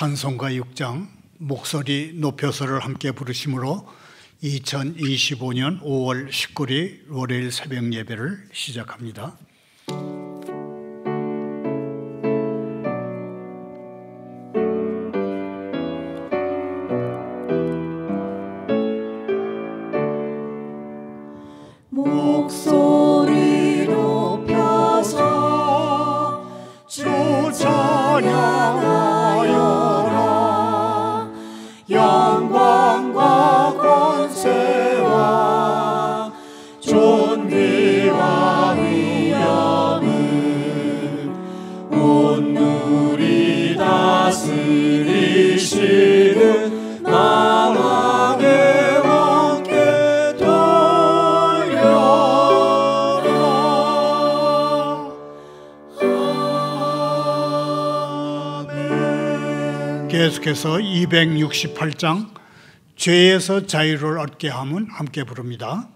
찬송가 6장 목소리 높여서를 함께 부르심으로 2025년 5월 19일 월요일 새벽 예배를 시작합니다. 목소리 높여서 주 찬양하여라. 영광과 권세와 존귀와 위엄은 온누리 다스리시는 만왕의 왕께 돌려라. 아멘. 계속해서 268장 죄에서 자유를 얻게 함은 함께 부릅니다.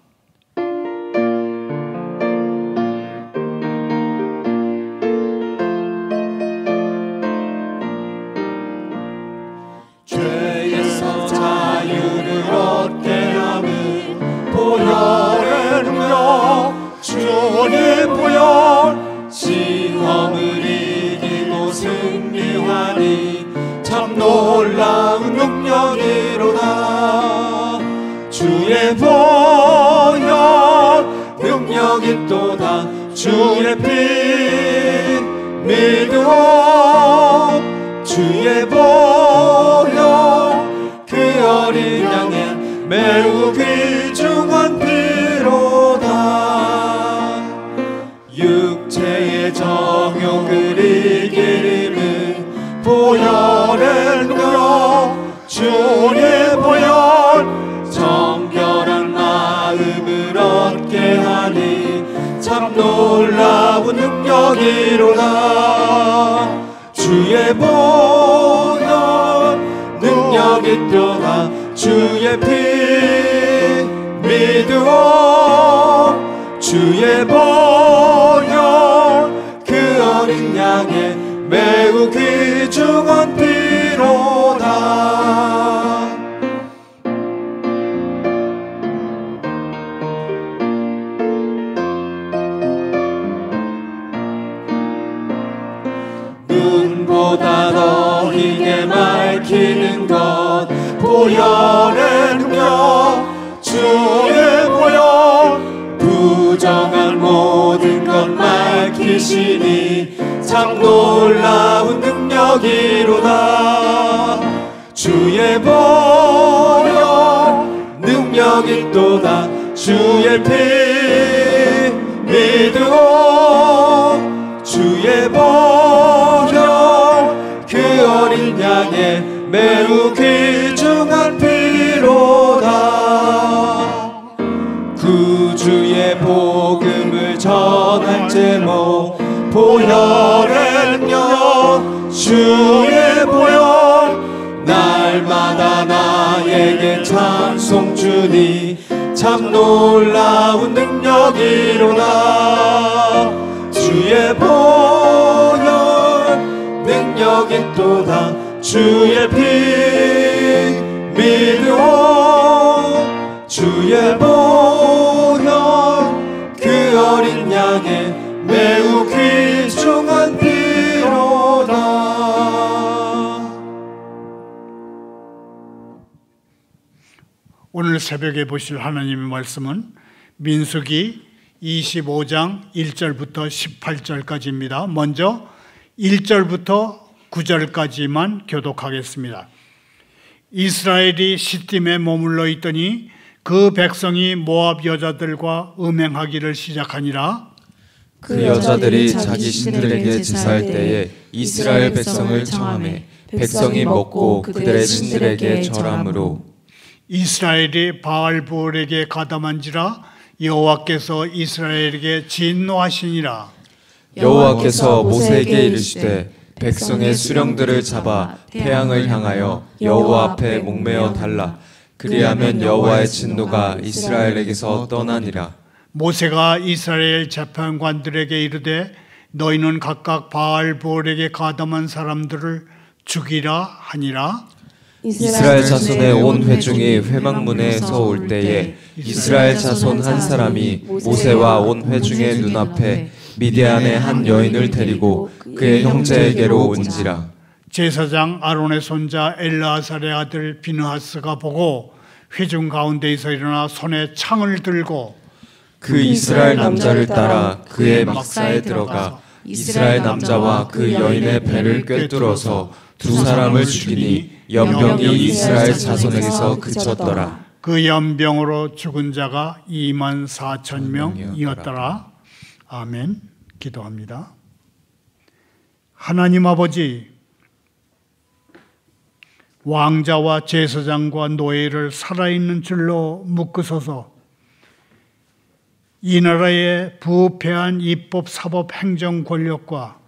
죄에서 자유를 얻게 함은 보혈의 능력 주의 보혈 시험을 이기고 승리하니 참 놀라운 능력이로다. 주의 보혈 능력이 또다. 주의 피 믿어 주의 보혈 그 어린 양의 매우 귀중한 피로다. 육체의 정욕을 이기는 보혈의 능력 주의 보혈 정결한 마음을 얻게 하니 참 놀라운 능력이로다. 주의 보혈 능력이 또다. 주의 피 믿어 주의 보혈 그 어린 양의 매우 귀중한 피로다. 눈보다 더 희게 밝히는 것 보혈의 능력 주의 보혈 부정한 모든 것 밝히시니 참 놀라운 능력이로다. 주의 보혈 능력이 또다. 주의 피 믿어 주의 보혈 그 어린 양의 매우 귀중한 피로다. 구주의 복음을 전할 제목 보혈의 능력 주의 보혈 날마다 나에게 찬송 주니 참 놀라운 능력이로다. 주의 보혈 능력이 또다. 주의 피 믿어 주의 보혈 그 어린 양의 매우 귀중한 피로다. 오늘 새벽에 보실 하나님의 말씀은 민수기 25장 1절부터 18절까지입니다. 먼저 1절부터 9절까지만 교독하겠습니다. 이스라엘이 시딤에 머물러 있더니 그 백성이 모압 여자들과 음행하기를 시작하니라. 그 여자들이 자기 신들에게 제사할 때에 이스라엘 백성을 청하매 백성이 먹고 그들의 신들에게 절함으로 이스라엘이 바알브올에게 가담한지라 여호와께서 이스라엘에게 진노하시니라. 여호와께서 모세에게 이르시되 백성의 수령들을 잡아 태양을 향하여 여호와 앞에 목매어 달라. 그리하면 여호와의 진노가 이스라엘에게서 떠나니라. 모세가 이스라엘 재판관들에게 이르되 너희는 각각 바알브올에게 가담한 사람들을 죽이라 하니라. 이스라엘 자손의 온 회중이 회막문에 서올 때에 이스라엘 자손 한 사람이 모세와 온 회중의 눈앞에 미디안의 한 여인을 데리고 그의 형제에게로 온지라. 제사장 아론의 손자 엘르아살의 아들 비느하스가 보고 회중 가운데에서 일어나 손에 창을 들고 그 이스라엘 남자를 따라 그의 막사에 들어가 이스라엘 남자와 그 여인의 배를 꿰뚫어서 두 사람을 죽이니 연병이 이스라엘 자손에게서 그쳤더라. 그 연병으로 죽은 자가 24,000명이었더라. 아멘. 기도합니다. 하나님 아버지, 왕자와 제사장과 노예를 살아있는 줄로 묶으소서. 이 나라의 부패한 입법, 사법, 행정 권력과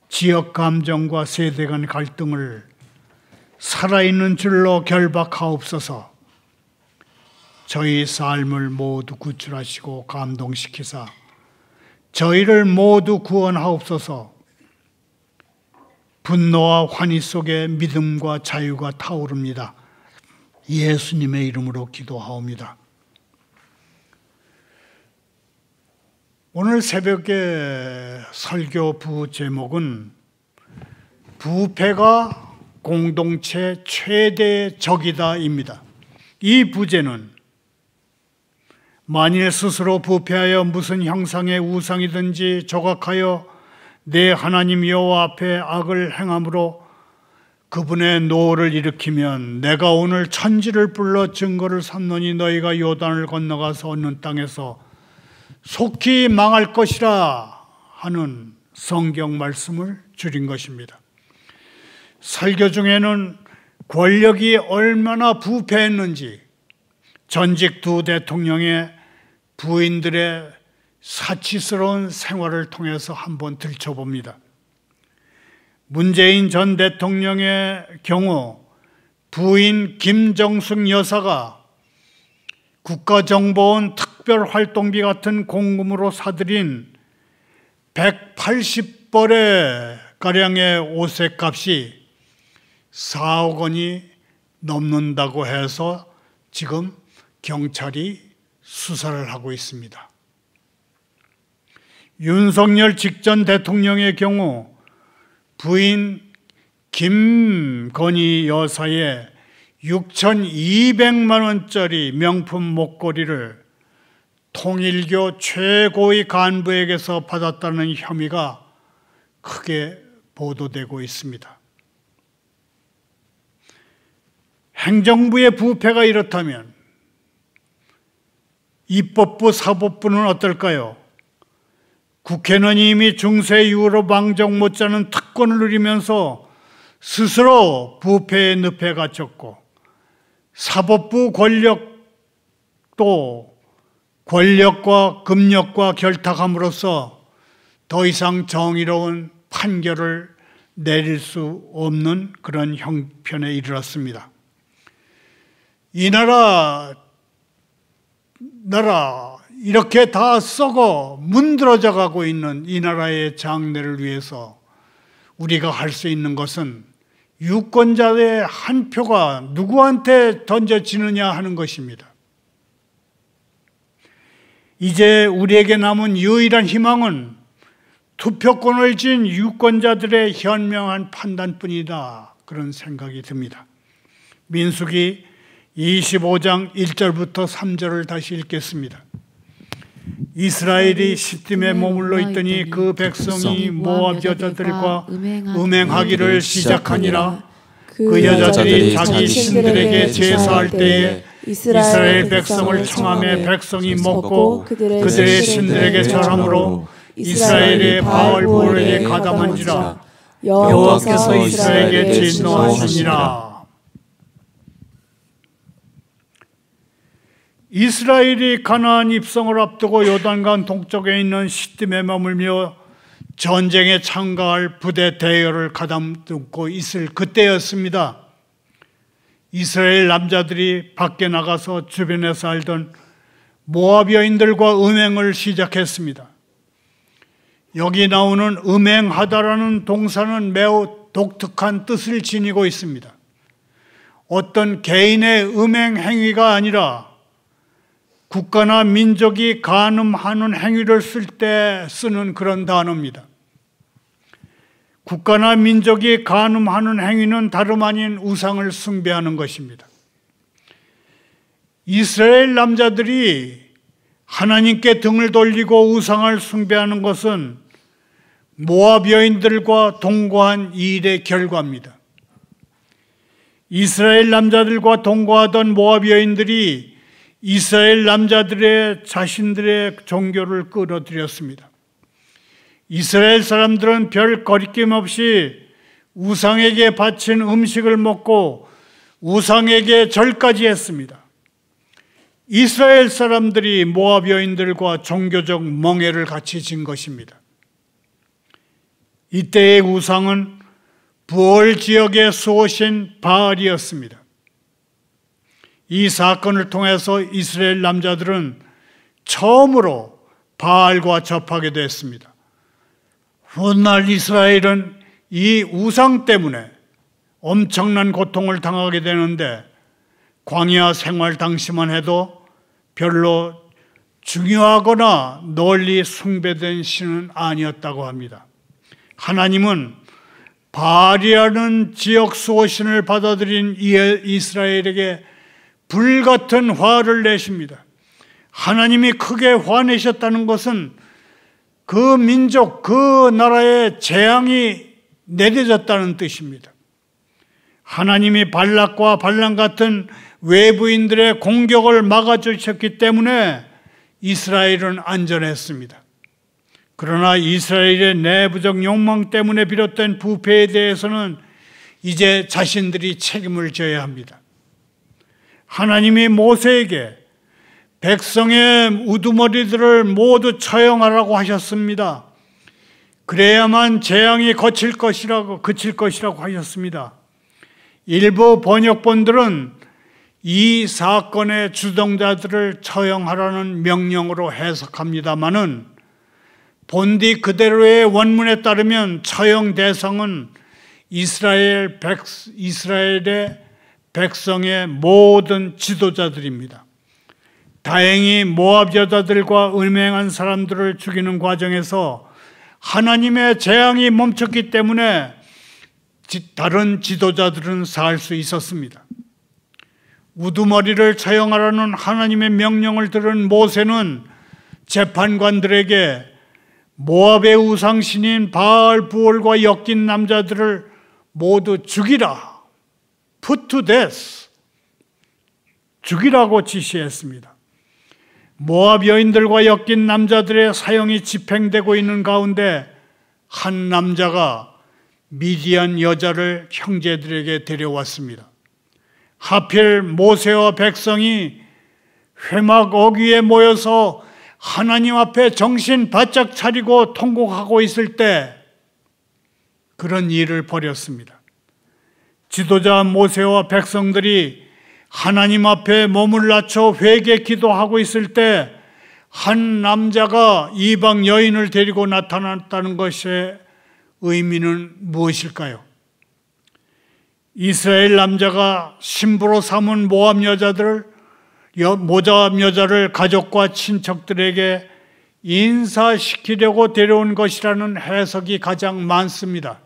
지역 감정과 세대 간 갈등을 살아있는 줄로 결박하옵소서. 저희 삶을 모두 구출하시고 감동시키사 저희를 모두 구원하옵소서. 분노와 환희 속에 믿음과 자유가 타오릅니다. 예수님의 이름으로 기도하옵니다. 오늘 새벽에 설교 부제목은 부패가 공동체 최대의 적이다입니다. 이 부제는 만일 스스로 부패하여 무슨 형상의 우상이든지 조각하여 내 하나님 여호와 앞에 악을 행함으로 그분의 노를 일으키면 내가 오늘 천지를 불러 증거를 삼노니 너희가 요단을 건너가서 얻는 땅에서 속히 망할 것이라 하는 성경 말씀을 줄인 것입니다. 설교 중에는 권력이 얼마나 부패했는지 전직 두 대통령의 부인들의 사치스러운 생활을 통해서 한번 들춰봅니다. 문재인 전 대통령의 경우 부인 김정숙 여사가 국가정보원 특별활동비 같은 공금으로 사들인 180벌의 가량의 옷값이 4억 원이 넘는다고 해서 지금 경찰이 수사를 하고 있습니다. 윤석열 직전 대통령의 경우 부인 김건희 여사의 6,200만 원짜리 명품 목걸이를 통일교 최고위 간부에게서 받았다는 혐의가 크게 보도되고 있습니다. 행정부의 부패가 이렇다면 입법부, 사법부는 어떨까요? 국회는 이미 중세 이후로 망정 못지않은 특권을 누리면서 스스로 부패의 늪에 갇혔고 사법부 권력도 권력과 금력과 결탁함으로써 더 이상 정의로운 판결을 내릴 수 없는 그런 형편에 이르렀습니다. 이 나라 이렇게 다 썩어 문드러져 가고 있는 이 나라의 장래를 위해서 우리가 할 수 있는 것은 유권자의 한 표가 누구한테 던져지느냐 하는 것입니다. 이제 우리에게 남은 유일한 희망은 투표권을 쥔 유권자들의 현명한 판단뿐이다. 그런 생각이 듭니다. 민수기 25장 1절부터 3절을 다시 읽겠습니다. 이스라엘이 시딤에 머물러 있더니 그 백성이 모압 여자들과 음행하기를 시작하니라. 그 여자들이 자기 신들에게 제사할 때에 이스라엘 백성을 청함에 백성이 먹고 그들의 신들에게 절함으로 이스라엘의 바알볼에게 가담한지라. 여호와께서 이스라엘에게 진노하시니라. 이스라엘이 가나안 입성을 앞두고 요단강 동쪽에 있는 시딤에 머물며 전쟁에 참가할 부대 대여를 가담두고 있을 그때였습니다. 이스라엘 남자들이 밖에 나가서 주변에 살던 모압 여인들과 음행을 시작했습니다. 여기 나오는 음행하다라는 동사는 매우 독특한 뜻을 지니고 있습니다. 어떤 개인의 음행 행위가 아니라 국가나 민족이 간음하는 행위를 쓸 때 쓰는 그런 단어입니다. 국가나 민족이 간음하는 행위는 다름 아닌 우상을 숭배하는 것입니다. 이스라엘 남자들이 하나님께 등을 돌리고 우상을 숭배하는 것은 모압 여인들과 동거한 일의 결과입니다. 이스라엘 남자들과 동거하던 모압 여인들이 이스라엘 남자들의 자신들의 종교를 끌어들였습니다. 이스라엘 사람들은 별 거리낌 없이 우상에게 바친 음식을 먹고 우상에게 절까지 했습니다. 이스라엘 사람들이 모압 여인들과 종교적 멍해를 같이 진 것입니다. 이때의 우상은 부월 지역의 수호신 바알이었습니다. 이 사건을 통해서 이스라엘 남자들은 처음으로 바알과 접하게 됐습니다. 훗날 이스라엘은 이 우상 때문에 엄청난 고통을 당하게 되는데 광야 생활 당시만 해도 별로 중요하거나 널리 숭배된 신은 아니었다고 합니다. 하나님은 바알이라는 지역 수호신을 받아들인 이스라엘에게 불같은 화를 내십니다. 하나님이 크게 화내셨다는 것은 그 민족, 그 나라에 재앙이 내려졌다는 뜻입니다. 하나님이 발락과 발람 같은 외부인들의 공격을 막아주셨기 때문에 이스라엘은 안전했습니다. 그러나 이스라엘의 내부적 욕망 때문에 비롯된 부패에 대해서는 이제 자신들이 책임을 져야 합니다. 하나님이 모세에게 백성의 우두머리들을 모두 처형하라고 하셨습니다. 그래야만 재앙이 그칠 것이라고 하셨습니다. 일부 번역본들은 이 사건의 주동자들을 처형하라는 명령으로 해석합니다마는 본디 그대로의 원문에 따르면 처형 대상은 이스라엘의 백성의 모든 지도자들입니다. 다행히 모압 여자들과 음행한 사람들을 죽이는 과정에서 하나님의 재앙이 멈췄기 때문에 다른 지도자들은 살 수 있었습니다. 우두머리를 처형하라는 하나님의 명령을 들은 모세는 재판관들에게 모압의 우상신인 바알 부올과 엮인 남자들을 모두 죽이라, put to death, 죽이라고 지시했습니다. 모압 여인들과 엮인 남자들의 사형이 집행되고 있는 가운데 한 남자가 미디안 여자를 형제들에게 데려왔습니다. 하필 모세와 백성이 회막 어귀에 모여서 하나님 앞에 정신 바짝 차리고 통곡하고 있을 때 그런 일을 벌였습니다. 지도자 모세와 백성들이 하나님 앞에 몸을 낮춰 회개 기도하고 있을 때 한 남자가 이방 여인을 데리고 나타났다는 것의 의미는 무엇일까요? 이스라엘 남자가 신부로 삼은 모압 여자를 가족과 친척들에게 인사시키려고 데려온 것이라는 해석이 가장 많습니다.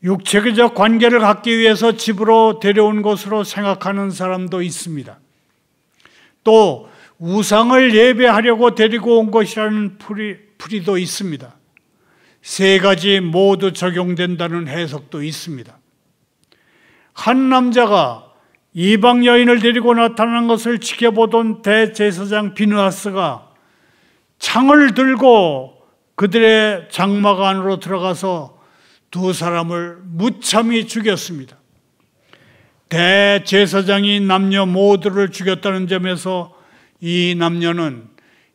육체적 관계를 갖기 위해서 집으로 데려온 것으로 생각하는 사람도 있습니다. 또 우상을 예배하려고 데리고 온 것이라는 풀이도 있습니다. 세 가지 모두 적용된다는 해석도 있습니다. 한 남자가 이방 여인을 데리고 나타난 것을 지켜보던 대제사장 비느하스가 창을 들고 그들의 장막 안으로 들어가서 두 사람을 무참히 죽였습니다. 대제사장이 남녀 모두를 죽였다는 점에서 이 남녀는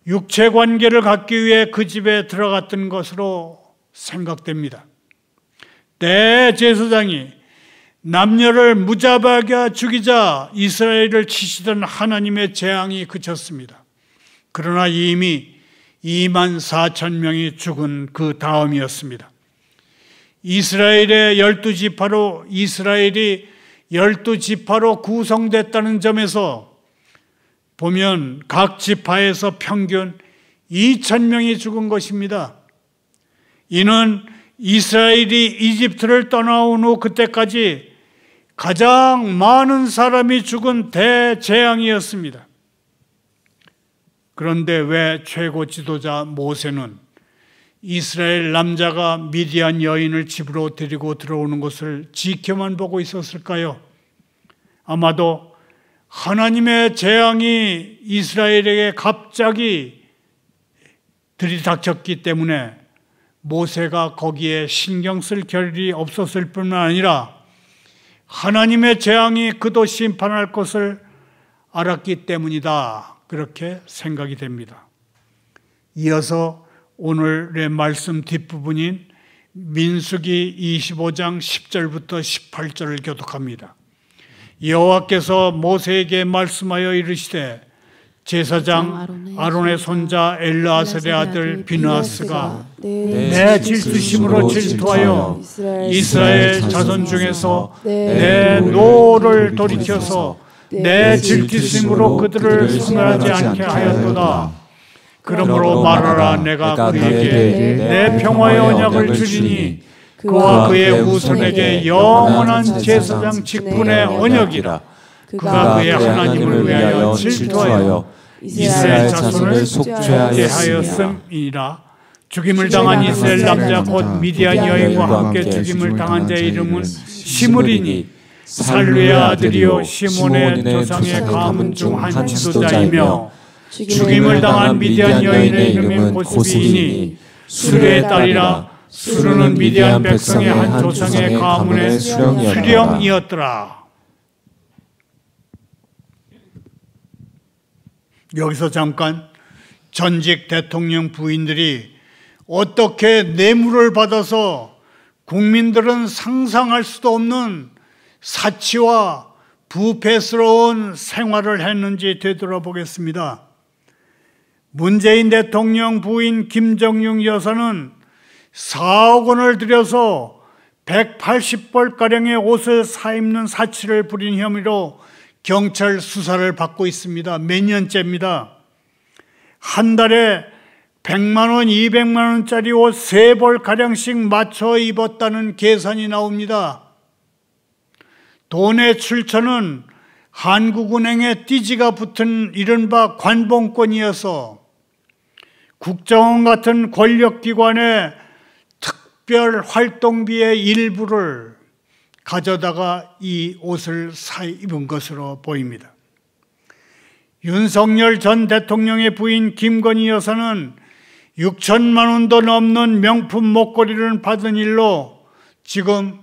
육체 관계를 갖기 위해 그 집에 들어갔던 것으로 생각됩니다. 대제사장이 남녀를 무자비하게 죽이자 이스라엘을 치시던 하나님의 재앙이 그쳤습니다. 그러나 이미 24,000명이 죽은 그 다음이었습니다. 이스라엘이 12지파로 구성됐다는 점에서 보면 각 지파에서 평균 2,000명이 죽은 것입니다. 이는 이스라엘이 이집트를 떠나온 후 그때까지 가장 많은 사람이 죽은 대재앙이었습니다. 그런데 왜 최고 지도자 모세는 이스라엘 남자가 미디안 여인을 집으로 데리고 들어오는 것을 지켜만 보고 있었을까요? 아마도 하나님의 재앙이 이스라엘에게 갑자기 들이닥쳤기 때문에 모세가 거기에 신경 쓸 겨를이 없었을 뿐만 아니라 하나님의 재앙이 그도 심판할 것을 알았기 때문이다. 그렇게 생각이 됩니다. 이어서 오늘의 말씀 뒷부분인 민수기 25장 10절부터 18절을 교독합니다. 여호와께서 모세에게 말씀하여 이르시되 제사장 아론의 손자 엘르아살의 아들 비느하스가 내 질투심으로 질투하여 이스라엘 자손 중에서 내 노를 돌이켜서 내 질투심으로 그들을 소멸하지 않게 하였도다. 그러므로 말하라. 내가 그에게 내 평화의 언약을 주리니 그와 그의 후손에게 영원한 제사장 직분의 언약이라. 그가 그의 하나님을 위하여 질투하여 이스라엘 자손을 속죄하게 하였음이라. 죽임을 당한 이스라엘 남자 곧 미디안 여인과 함께 죽임을 당한 자의 이름은 시므리니 살루의 아들이요 시몬의 조상의 가문 중 한 지도자이며 죽임을 당한 미디안 여인의 이름은 고스비이니 수르의 딸이라. 수르는 미디안 백성의 한 조상의 가문의 수령이었더라. 여기서 잠깐 전직 대통령 부인들이 어떻게 뇌물을 받아서 국민들은 상상할 수도 없는 사치와 부패스러운 생활을 했는지 되돌아보겠습니다. 문재인 대통령 부인 김정용 여사는 4억 원을 들여서 180벌가량의 옷을 사입는 사치를 부린 혐의로 경찰 수사를 받고 있습니다. 몇 년째입니다. 한 달에 100만 원, 200만 원짜리 옷 3벌가량씩 맞춰 입었다는 계산이 나옵니다. 돈의 출처는 한국은행에 띠지가 붙은 이른바 관봉권이어서 국정원 같은 권력기관의 특별 활동비의 일부를 가져다가 이 옷을 사 입은 것으로 보입니다. 윤석열 전 대통령의 부인 김건희 여사는 6천만 원도 넘는 명품 목걸이를 받은 일로 지금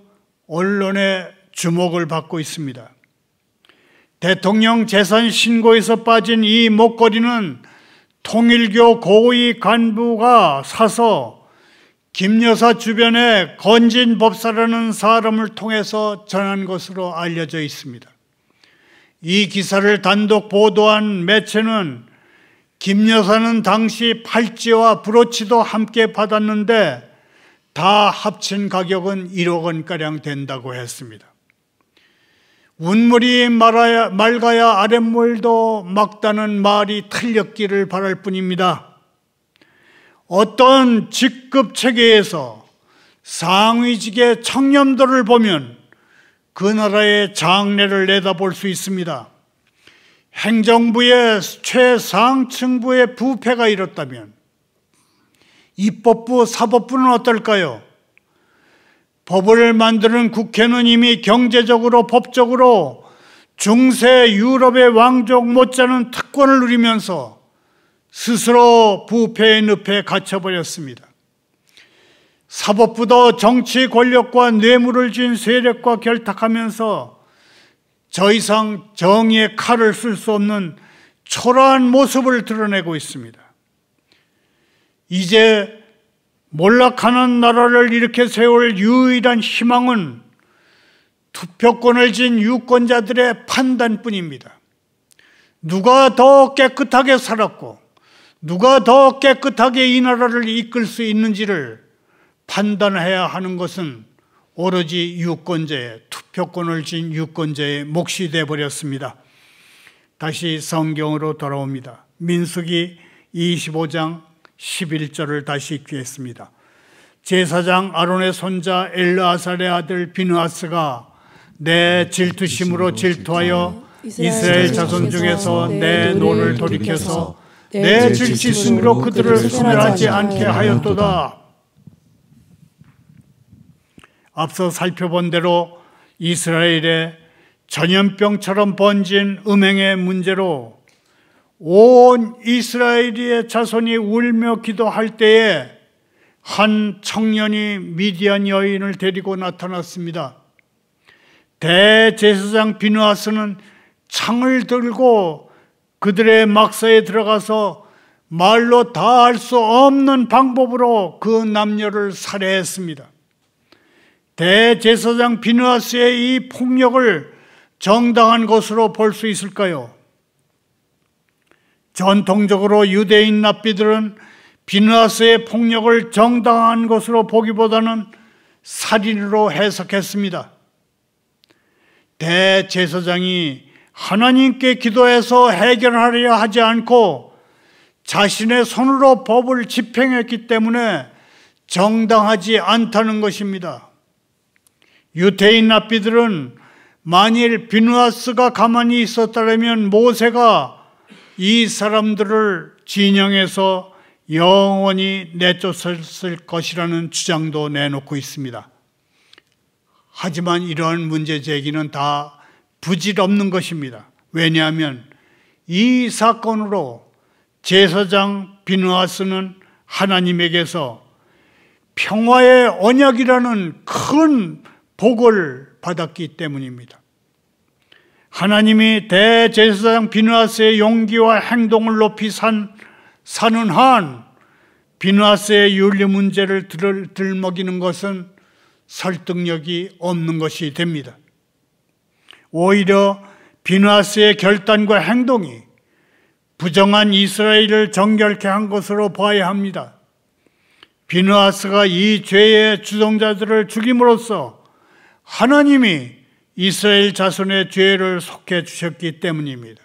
언론의 주목을 받고 있습니다. 대통령 재산 신고에서 빠진 이 목걸이는 통일교 고위 간부가 사서 김 여사 주변에 건진 법사라는 사람을 통해서 전한 것으로 알려져 있습니다. 이 기사를 단독 보도한 매체는 김 여사는 당시 팔찌와 브로치도 함께 받았는데 다 합친 가격은 1억 원가량 된다고 했습니다. 운물이 맑아야 아랫물도 막다는 말이 틀렸기를 바랄 뿐입니다. 어떤 직급 체계에서 상위직의 청렴도를 보면 그 나라의 장래를 내다볼 수 있습니다. 행정부의 최상층부의 부패가 이렇다면 입법부, 사법부는 어떨까요? 법을 만드는 국회는 이미 경제적으로, 법적으로 중세 유럽의 왕족 못지않은 특권을 누리면서 스스로 부패의 늪에 갇혀버렸습니다. 사법부도 정치 권력과 뇌물을 쥔 세력과 결탁하면서 더 이상 정의의 칼을 쓸 수 없는 초라한 모습을 드러내고 있습니다. 이제 몰락하는 나라를 일으켜 세울 유일한 희망은 투표권을 쥔 유권자들의 판단뿐입니다. 누가 더 깨끗하게 살았고 누가 더 깨끗하게 이 나라를 이끌 수 있는지를 판단해야 하는 것은 오로지 유권자의, 투표권을 쥔 유권자의 몫이 되어버렸습니다. 다시 성경으로 돌아옵니다. 민수기 25장 11절을 다시 읽겠습니다. 제사장 아론의 손자 엘르아살의 아들 비느하스가 내 질투심으로 질투하여 이스라엘 자손 중에서 내 노를 돌이켜서 내 질투심으로 그들을 소멸하지 않게 하였도다. 앞서 살펴본 대로 이스라엘의 전염병처럼 번진 음행의 문제로 온 이스라엘의 자손이 울며 기도할 때에 한 청년이 미디안 여인을 데리고 나타났습니다. 대제사장 비느하스는 창을 들고 그들의 막사에 들어가서 말로 다 할 수 없는 방법으로 그 남녀를 살해했습니다. 대제사장 비느하스의 이 폭력을 정당한 것으로 볼 수 있을까요? 전통적으로 유대인 랍비들은 비느하스의 폭력을 정당한 것으로 보기보다는 살인으로 해석했습니다. 대제사장이 하나님께 기도해서 해결하려 하지 않고 자신의 손으로 법을 집행했기 때문에 정당하지 않다는 것입니다. 유대인 랍비들은 만일 비느하스가 가만히 있었다면 모세가 이 사람들을 진영에서 영원히 내쫓았을 것이라는 주장도 내놓고 있습니다. 하지만 이러한 문제 제기는 다 부질없는 것입니다. 왜냐하면 이 사건으로 제사장 비느하스는 하나님에게서 평화의 언약이라는 큰 복을 받았기 때문입니다. 하나님이 대제사장 비느하스의 용기와 행동을 높이 사는 한 비느하스의 윤리 문제를 들먹이는 것은 설득력이 없는 것이 됩니다. 오히려 비느하스의 결단과 행동이 부정한 이스라엘을 정결케 한 것으로 봐야 합니다. 비느하스가 이 죄의 주동자들을 죽임으로써 하나님이 이스라엘 자손의 죄를 속해 주셨기 때문입니다.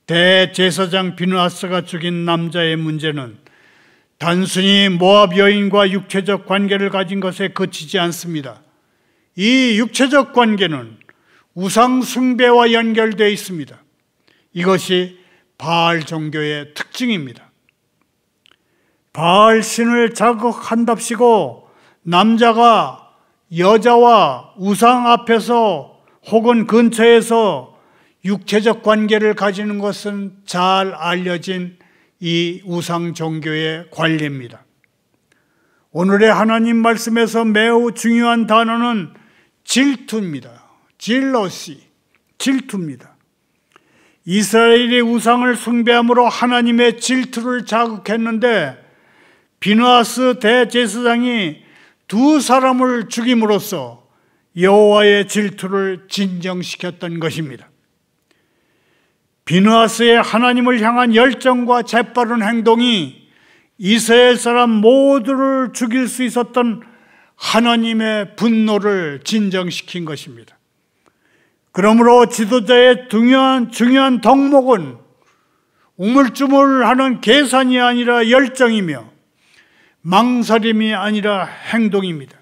대제사장 비느하스가 죽인 남자의 문제는 단순히 모압 여인과 육체적 관계를 가진 것에 그치지 않습니다. 이 육체적 관계는 우상 숭배와 연결되어 있습니다. 이것이 바알 종교의 특징입니다. 바알 신을 자극한답시고 남자가 여자와 우상 앞에서 혹은 근처에서 육체적 관계를 가지는 것은 잘 알려진 이 우상 종교의 관례입니다. 오늘의 하나님 말씀에서 매우 중요한 단어는 질투입니다. 질러시, 질투입니다. 이스라엘이 우상을 숭배함으로 하나님의 질투를 자극했는데 비느하스 대제사장이 두 사람을 죽임으로써 여호와의 질투를 진정시켰던 것입니다. 비느하스의 하나님을 향한 열정과 재빠른 행동이 이스라엘 사람 모두를 죽일 수 있었던 하나님의 분노를 진정시킨 것입니다. 그러므로 지도자의 중요한 덕목은 우물쭈물하는 계산이 아니라 열정이며 망설임이 아니라 행동입니다.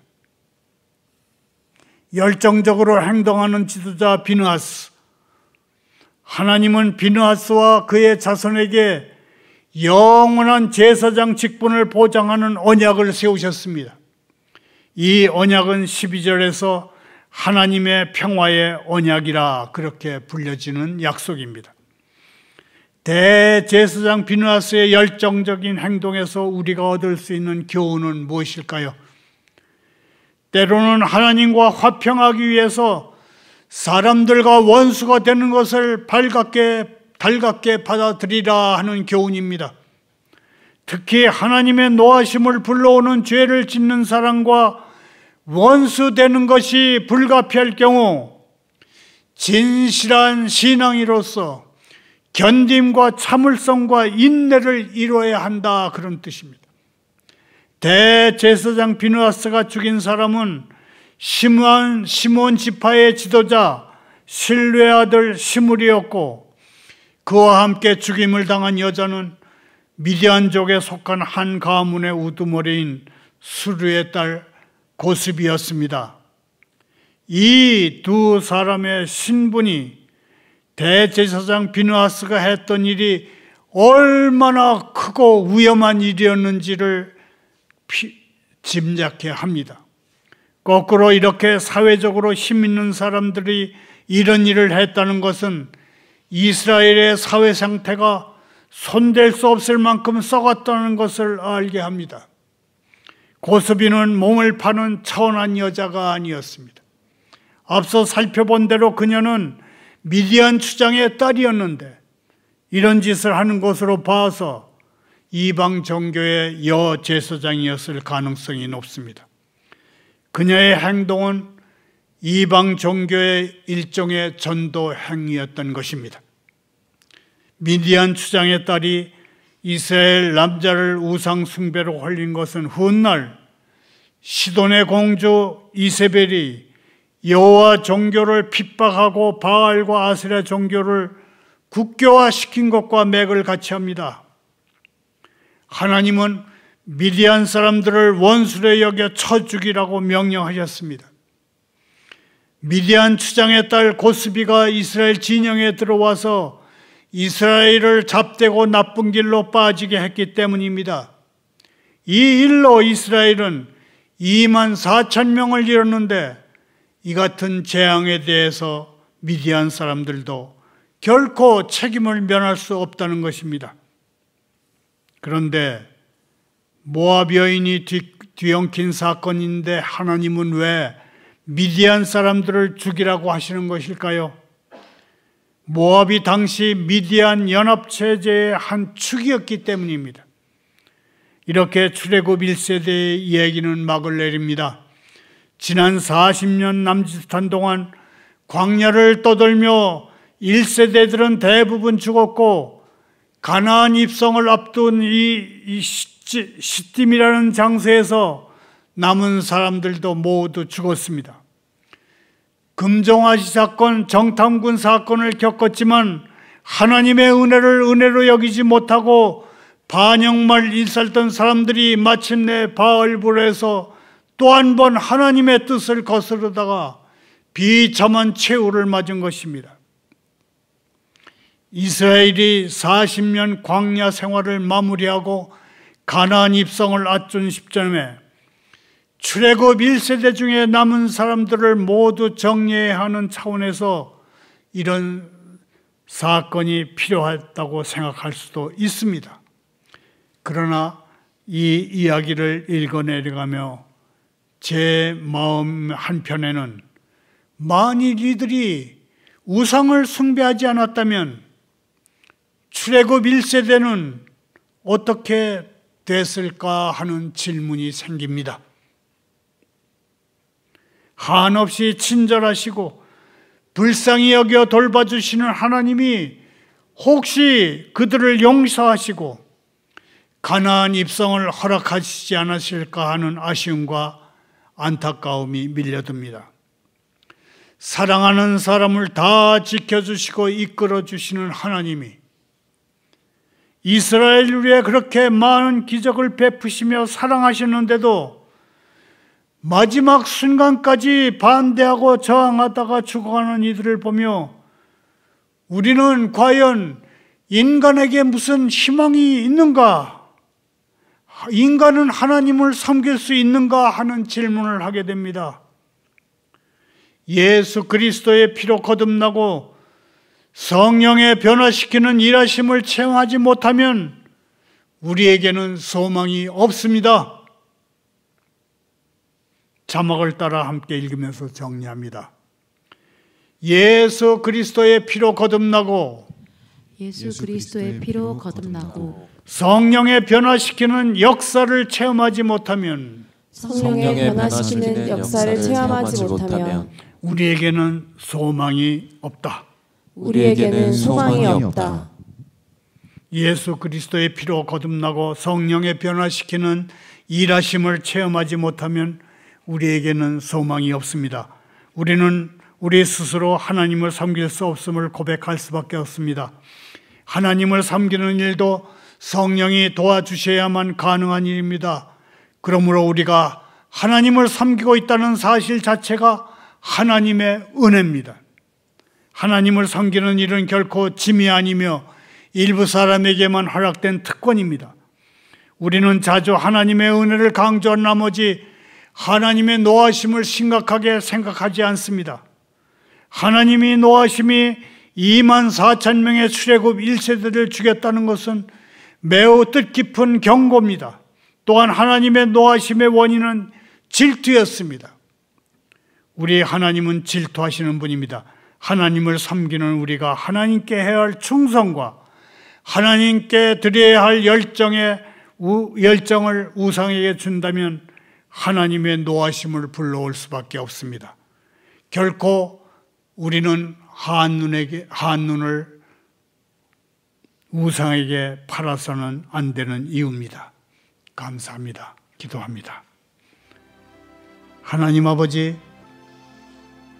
열정적으로 행동하는 지도자 비느하스, 하나님은 비느하스와 그의 자손에게 영원한 제사장 직분을 보장하는 언약을 세우셨습니다. 이 언약은 12절에서 하나님의 평화의 언약이라 그렇게 불려지는 약속입니다. 대제사장 비느하스의 열정적인 행동에서 우리가 얻을 수 있는 교훈은 무엇일까요? 때로는 하나님과 화평하기 위해서 사람들과 원수가 되는 것을 달갑게 받아들이라 하는 교훈입니다. 특히 하나님의 노하심을 불러오는 죄를 짓는 사람과 원수되는 것이 불가피할 경우 진실한 신앙이로서 견딤과 참을성과 인내를 이루어야 한다, 그런 뜻입니다. 대제사장 비느하스가 죽인 사람은 시므온 지파의 지도자 실레의 아들 시므리였고, 그와 함께 죽임을 당한 여자는 미디안족에 속한 한 가문의 우두머리인 수르의 딸 고스비였습니다. 이 두 사람의 신분이 대제사장 비느하스가 했던 일이 얼마나 크고 위험한 일이었는지를 짐작해야 합니다. 거꾸로 이렇게 사회적으로 힘 있는 사람들이 이런 일을 했다는 것은 이스라엘의 사회 상태가 손댈 수 없을 만큼 썩었다는 것을 알게 합니다. 고스비는 몸을 파는 차원한 여자가 아니었습니다. 앞서 살펴본 대로 그녀는 미디안 추장의 딸이었는데, 이런 짓을 하는 것으로 봐서 이방 종교의 여제사장이었을 가능성이 높습니다. 그녀의 행동은 이방 종교의 일종의 전도 행위였던 것입니다. 미디안 추장의 딸이 이스라엘 남자를 우상 숭배로 홀린 것은 훗날 시돈의 공주 이세벨이 여호와 종교를 핍박하고 바알과 아세라 종교를 국교화시킨 것과 맥을 같이 합니다. 하나님은 미디안 사람들을 원수로 여겨 쳐 죽이라고 명령하셨습니다. 미디안 추장의 딸 고스비가 이스라엘 진영에 들어와서 이스라엘을 잡되고 나쁜 길로 빠지게 했기 때문입니다. 이 일로 이스라엘은 24,000명을 잃었는데, 이 같은 재앙에 대해서 미디안 사람들도 결코 책임을 면할 수 없다는 것입니다. 그런데 모압 여인이 뒤엉킨 사건인데 하나님은 왜 미디안 사람들을 죽이라고 하시는 것일까요? 모압이 당시 미디안 연합체제의 한 축이었기 때문입니다. 이렇게 출애굽 1세대의 이야기는 막을 내립니다. 지난 40년 남짓한 동안 광야를 떠돌며 1세대들은 대부분 죽었고, 가나안 입성을 앞둔 이 시딤이라는 장소에서 남은 사람들도 모두 죽었습니다. 금종아지 사건, 정탐군 사건을 겪었지만 하나님의 은혜를 은혜로 여기지 못하고 반역말 일살던 사람들이 마침내 바알불에서 또 한 번 하나님의 뜻을 거스르다가 비참한 최후를 맞은 것입니다. 이스라엘이 40년 광야 생활을 마무리하고 가나안 입성을 앞둔 시점에 출애굽 1세대 중에 남은 사람들을 모두 정리해야 하는 차원에서 이런 사건이 필요하다고 생각할 수도 있습니다. 그러나 이 이야기를 읽어내려가며 제 마음 한편에는 만일 이들이 우상을 숭배하지 않았다면 출애굽 1세대는 어떻게 됐을까 하는 질문이 생깁니다. 한없이 친절하시고 불쌍히 여겨 돌봐주시는 하나님이 혹시 그들을 용서하시고 가나안 입성을 허락하시지 않으실까 하는 아쉬움과 안타까움이 밀려듭니다. 사랑하는 사람을 다 지켜주시고 이끌어주시는 하나님이 이스라엘을 위해 그렇게 많은 기적을 베푸시며 사랑하셨는데도 마지막 순간까지 반대하고 저항하다가 죽어가는 이들을 보며 우리는 과연 인간에게 무슨 희망이 있는가? 인간은 하나님을 섬길 수 있는가 하는 질문을 하게 됩니다. 예수 그리스도의 피로 거듭나고 성령의 변화시키는 일하심을 체험하지 못하면 우리에게는 소망이 없습니다. 자막을 따라 함께 읽으면서 정리합니다. 예수 그리스도의 피로 거듭나고 성령의 변화시키는 역사를 체험하지 못하면 우리에게는 소망이 없다. 예수 그리스도의 피로 거듭나고 성령의 변화시키는 일하심을 체험하지 못하면 우리에게는 소망이 없습니다. 우리는 우리 스스로 하나님을 섬길 수 없음을 고백할 수밖에 없습니다. 하나님을 섬기는 일도 성령이 도와주셔야만 가능한 일입니다. 그러므로 우리가 하나님을 섬기고 있다는 사실 자체가 하나님의 은혜입니다. 하나님을 섬기는 일은 결코 짐이 아니며 일부 사람에게만 허락된 특권입니다. 우리는 자주 하나님의 은혜를 강조한 나머지 하나님의 노하심을 심각하게 생각하지 않습니다. 하나님이 노하심이 24,000명의 출애굽 1세대를 죽였다는 것은 매우 뜻깊은 경고입니다. 또한 하나님의 노하심의 원인은 질투였습니다. 우리 하나님은 질투하시는 분입니다. 하나님을 섬기는 우리가 하나님께 해야 할 충성과 하나님께 드려야 할 열정을 우상에게 준다면 하나님의 노하심을 불러올 수밖에 없습니다. 결코 우리는 한눈을 우상에게 팔아서는 안 되는 이유입니다. 감사합니다. 기도합니다. 하나님 아버지,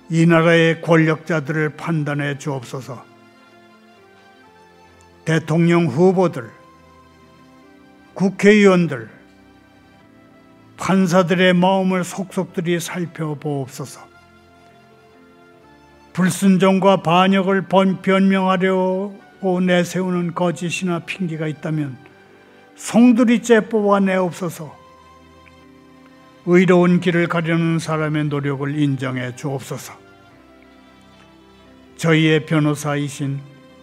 이 나라의 권력자들을 판단해 주옵소서. 대통령 후보들, 국회의원들, 판사들의 마음을 속속들이 살펴보옵소서. 불순종과 반역을 변명하려고 내세우는 거짓이나 핑계가 있다면 송두리째 뽑아내옵소서. 의로운 길을 가려는 사람의 노력을 인정해 주옵소서. 저희의 변호사이신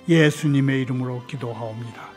예수님의 이름으로 기도하옵니다.